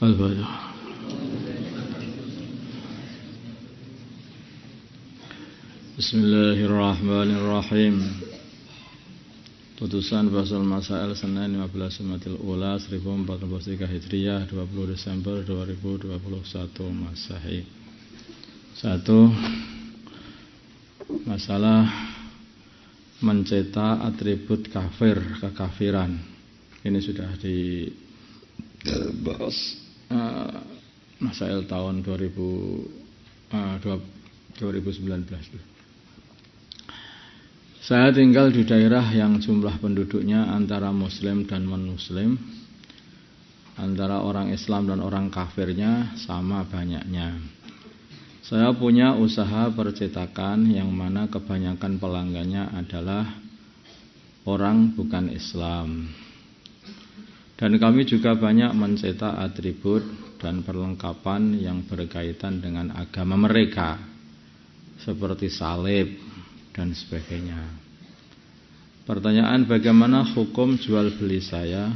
Al-Fatihah. Bismillahirrahmanirrahim. Putusan Fathul Masail Senin 15 Jumadil Ula 1443 Hijriah 20 Desember 2021 Masehi. 1. Masalah mencetak atribut kafir, kekafiran. Ini sudah dibahas Masail tahun 2019. Saya tinggal di daerah yang jumlah penduduknya antara muslim dan non-muslim, antara orang Islam dan orang kafirnya sama banyaknya. Saya punya usaha percetakan yang mana kebanyakan pelanggannya adalah orang bukan Islam. Dan kami juga banyak mencetak atribut dan perlengkapan yang berkaitan dengan agama mereka, seperti salib dan sebagainya. Pertanyaan, bagaimana hukum jual beli saya?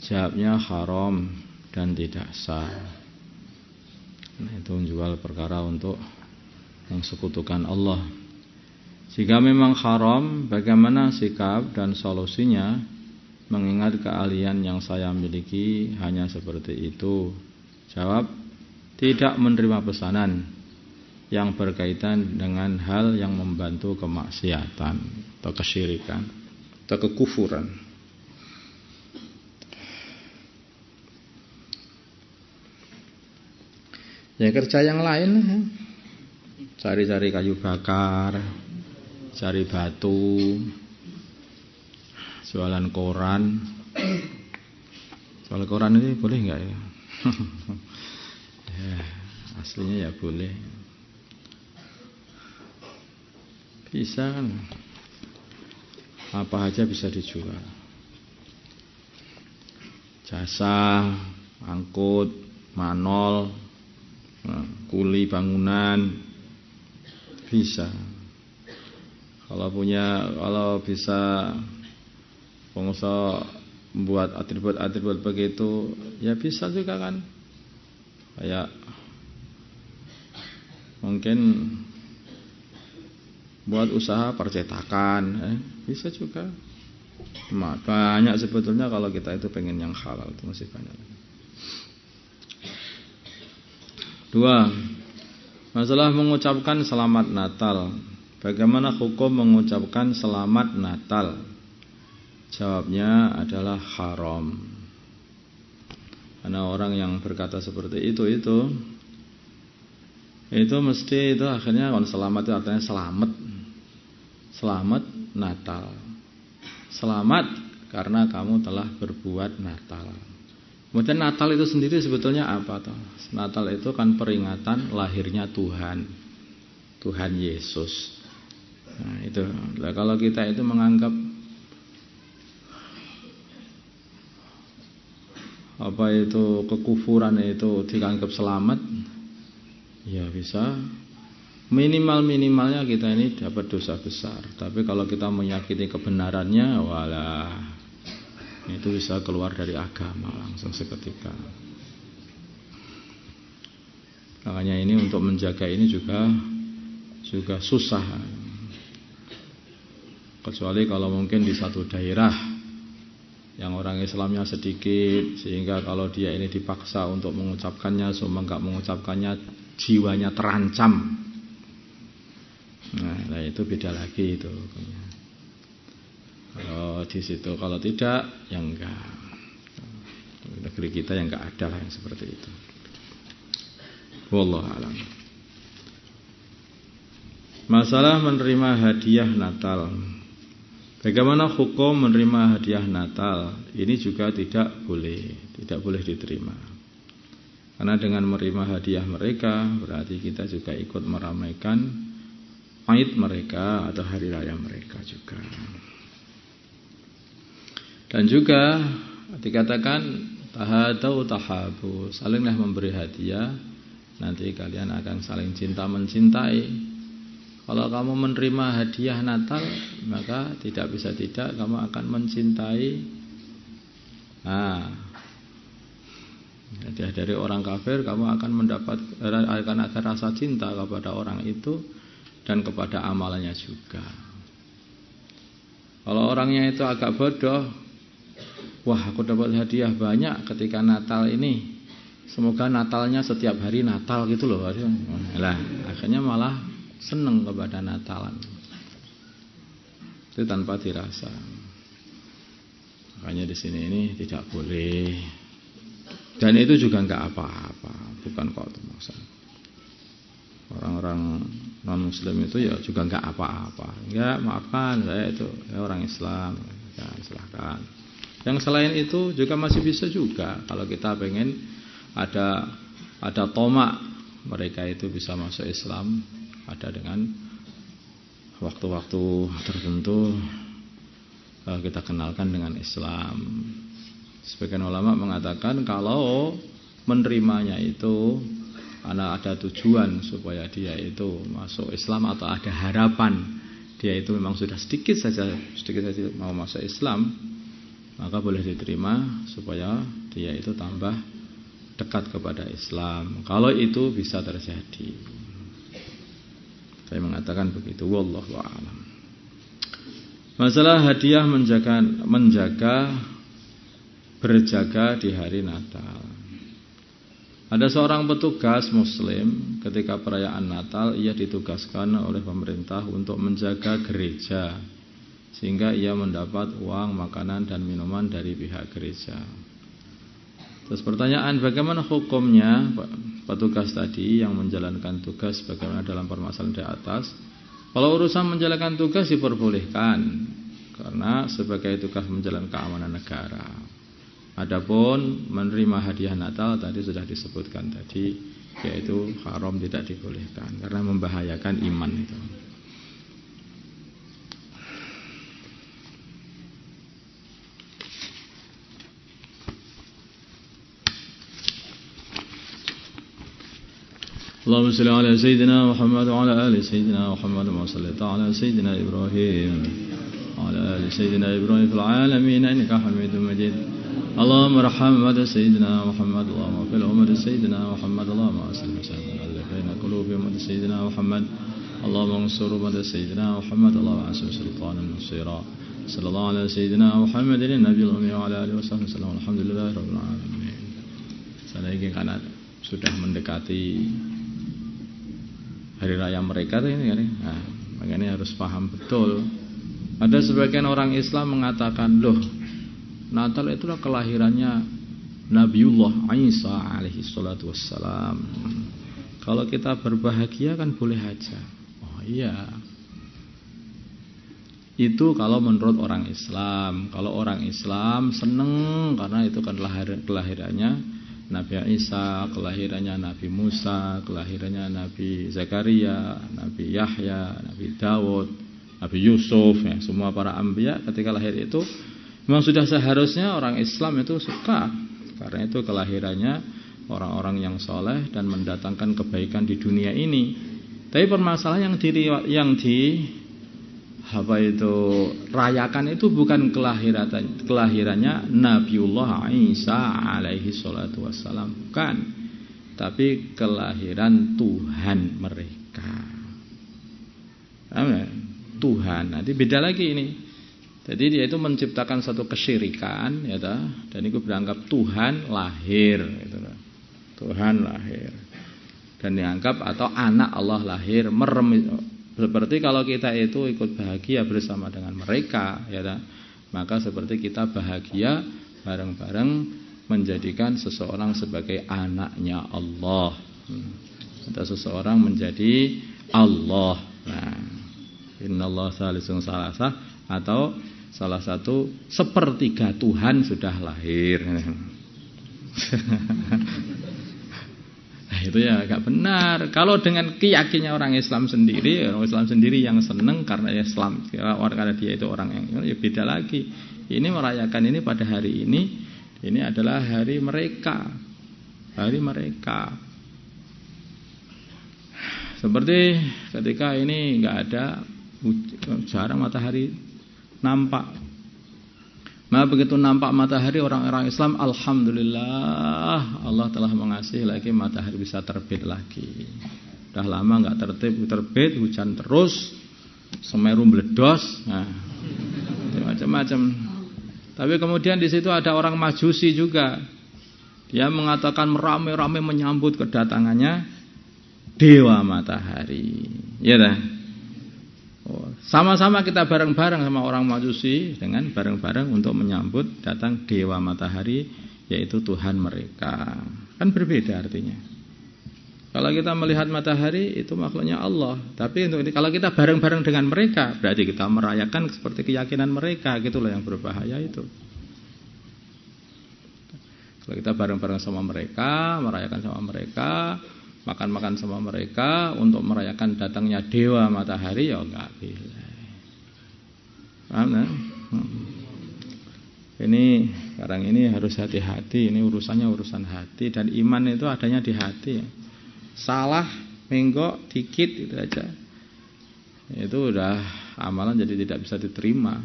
Jawabnya haram dan tidak sah. Itu menjual perkara untuk mensekutukan Allah. Jika memang haram, bagaimana sikap dan solusinya? Mengingat keahlian yang saya miliki hanya seperti itu. Jawab, tidak menerima pesanan yang berkaitan dengan hal yang membantu kemaksiatan atau kesyirikan atau kekufuran. Ya kerja yang lain, cari-cari kayu bakar, cari batu, jualan koran. Jualan koran ini boleh nggak ya? Ya, aslinya ya boleh. Bisa kan? Apa aja bisa dijual. Jasa, angkut, manol, kuli bangunan, bisa. Kalau bisa pengusaha membuat atribut-atribut begitu, ya bisa juga kan. Kayak mungkin buat usaha percetakan, bisa juga. Banyak sebetulnya kalau kita itu pengen yang halal itu masih banyak. 2. Masalah mengucapkan selamat Natal. Bagaimana hukum mengucapkan selamat Natal? Jawabnya adalah haram. Karena orang yang berkata seperti itu mesti itu akhirnya kalau selamat itu artinya selamat. Selamat Natal. Selamat karena kamu telah berbuat Natal. Kemudian Natal itu sendiri sebetulnya apa toh? Natal itu kan peringatan lahirnya Tuhan Yesus. Nah, itu. Nah, kalau kita itu menganggap apa itu kekufuran itu dianggap selamat, ya bisa. Minimalnya kita ini dapat dosa besar. Tapi kalau kita menyakiti kebenarannya, walah, itu bisa keluar dari agama langsung seketika. Makanya ini untuk menjaga ini juga susah. Kecuali kalau mungkin di satu daerah yang orang Islamnya sedikit, sehingga kalau dia ini dipaksa untuk mengucapkannya, semua enggak mengucapkannya, jiwanya terancam. Nah itu beda lagi itu. Kalau di situ, kalau tidak, ya enggak. Negeri kita yang enggak ada lah yang seperti itu. Wallahu a'lam. Masalah menerima hadiah Natal. Bagaimana hukum menerima hadiah Natal? Ini juga tidak boleh diterima. Karena dengan menerima hadiah mereka berarti kita juga ikut meramaikan Aid mereka atau hari raya mereka juga. Dan juga dikatakan tahadau tahabu, salinglah memberi hadiah, nanti kalian akan saling cinta mencintai. Kalau kamu menerima hadiah Natal, maka tidak bisa tidak kamu akan mencintai Hadiah dari orang kafir, kamu akan ada rasa cinta kepada orang itu dan kepada amalannya juga. Kalau orangnya itu agak bodoh, wah aku dapat hadiah banyak ketika Natal ini, semoga Natalnya setiap hari Natal gitu loh. Lah, akhirnya malah seneng kepada Natalan. Itu tanpa dirasa. Makanya di sini ini tidak boleh. Dan itu juga enggak apa-apa, bukan kok termaksa. Orang-orang non-muslim itu ya juga enggak apa-apa. Enggak, maafkan saya itu orang Islam, ya, silahkan. Yang selain itu juga masih bisa juga. Kalau kita pengen ada tomak mereka itu bisa masuk Islam, ada dengan waktu-waktu tertentu kita kenalkan dengan Islam. Sebagian ulama mengatakan kalau menerimanya itu karena ada tujuan supaya dia itu masuk Islam atau ada harapan dia itu memang sudah sedikit saja mau masuk Islam, maka boleh diterima supaya dia itu tambah dekat kepada Islam. Kalau itu bisa terjadi. Saya mengatakan begitu, wallahu a'lam. Masalah hadiah berjaga di hari Natal. Ada seorang petugas muslim ketika perayaan Natal, ia ditugaskan oleh pemerintah untuk menjaga gereja, sehingga ia mendapat uang, makanan dan minuman dari pihak gereja. Terus pertanyaan, bagaimana hukumnya petugas tadi yang menjalankan tugas bagaimana dalam permasalahan di atas? Kalau urusan menjalankan tugas diperbolehkan, karena sebagai tugas menjalankan keamanan negara. Adapun menerima hadiah Natal tadi sudah disebutkan tadi, yaitu haram, tidak dibolehkan karena membahayakan iman itu. Allahumma shalli ala sayyidina Muhammad wa ala ali sayyidina Muhammad wa sallallahu ala sayyidina Ibrahim wa ala ali sayyidina Ibrahim fil alamin innaka Hamidum Majid. Allahumma arham ummat sayyidina Muhammad, Allahumma fil ummat sayyidina Muhammad, Allahumma salli ala baina qulubi ummat sayyidina Muhammad, Allahumma ansur ummat sayyidina Muhammad, Allahumma ansur sultanan nasira. Sallallahu ala sayyidina Muhammadin nabiyil ummi wa ala alihi wasallam. Alhamdulillahirabbil alamin. Saya ingin karena sudah mendekati hari raya mereka ini kan. Nah, makanya harus paham betul. Ada sebagian orang Islam mengatakan, loh, Natal itulah kelahirannya Nabiullah Isa alaihi salatu wassalam. Kalau kita berbahagia kan boleh aja. Oh iya. Itu kalau menurut orang Islam. Kalau orang Islam seneng karena itu kan kelahirannya Nabi Isa, kelahirannya Nabi Musa, kelahirannya Nabi Zakaria, Nabi Yahya, Nabi Dawud, Nabi Yusuf, ya, semua para anbiya ketika lahir itu memang sudah seharusnya orang Islam itu suka, karena itu kelahirannya orang-orang yang soleh dan mendatangkan kebaikan di dunia ini. Tapi permasalahan yang rayakan itu bukan kelahirannya Nabiullah Isa alaihi salatu wassalam, bukan, tapi kelahiran Tuhan mereka. Amin. Tuhan. Nanti beda lagi ini. Jadi dia itu menciptakan satu kesyirikan, ya toh, dan itu beranggap Tuhan lahir, gitu. Tuhan lahir dan dianggap atau anak Allah lahir, seperti kalau kita itu ikut bahagia bersama dengan mereka, ya toh, maka seperti kita bahagia bareng-bareng menjadikan seseorang sebagai anaknya Allah, atau seseorang menjadi Allah. Nah, innallaha salisun salasah, atau salah satu sepertiga Tuhan sudah lahir. Nah, itu ya agak benar. Kalau dengan keyakinannya orang Islam sendiri yang senang karena Islam, karena dia itu orang yang ya beda lagi. Ini merayakan ini pada hari ini adalah hari mereka. Hari mereka. Seperti ketika ini enggak ada, jarang matahari nampak. Maka begitu nampak matahari, orang-orang Islam, alhamdulillah, Allah telah mengasihi lagi matahari bisa terbit lagi. Udah lama nggak terbit, hujan terus, Semeru meledos, nah, macam-macam. Tapi kemudian di situ ada orang Majusi juga. Dia mengatakan merame-rame menyambut kedatangannya dewa matahari. Ya dah. Sama-sama kita bareng-bareng sama orang Majusi dengan bareng-bareng untuk menyambut datang dewa matahari, yaitu Tuhan mereka. Kan berbeda artinya. Kalau kita melihat matahari itu makhluknya Allah, tapi untuk ini kalau kita bareng-bareng dengan mereka, berarti kita merayakan seperti keyakinan mereka, gitulah yang berbahaya itu. Kalau kita bareng-bareng sama mereka, merayakan sama mereka, makan-makan sama mereka untuk merayakan datangnya dewa matahari, ya enggak boleh. Paham ya? Ini sekarang ini harus hati-hati, ini urusannya urusan hati, dan iman itu adanya di hati ya. Salah, menggok, dikit itu aja, itu udah amalan jadi tidak bisa diterima.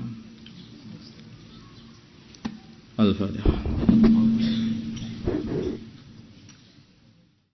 Al-Fatihah.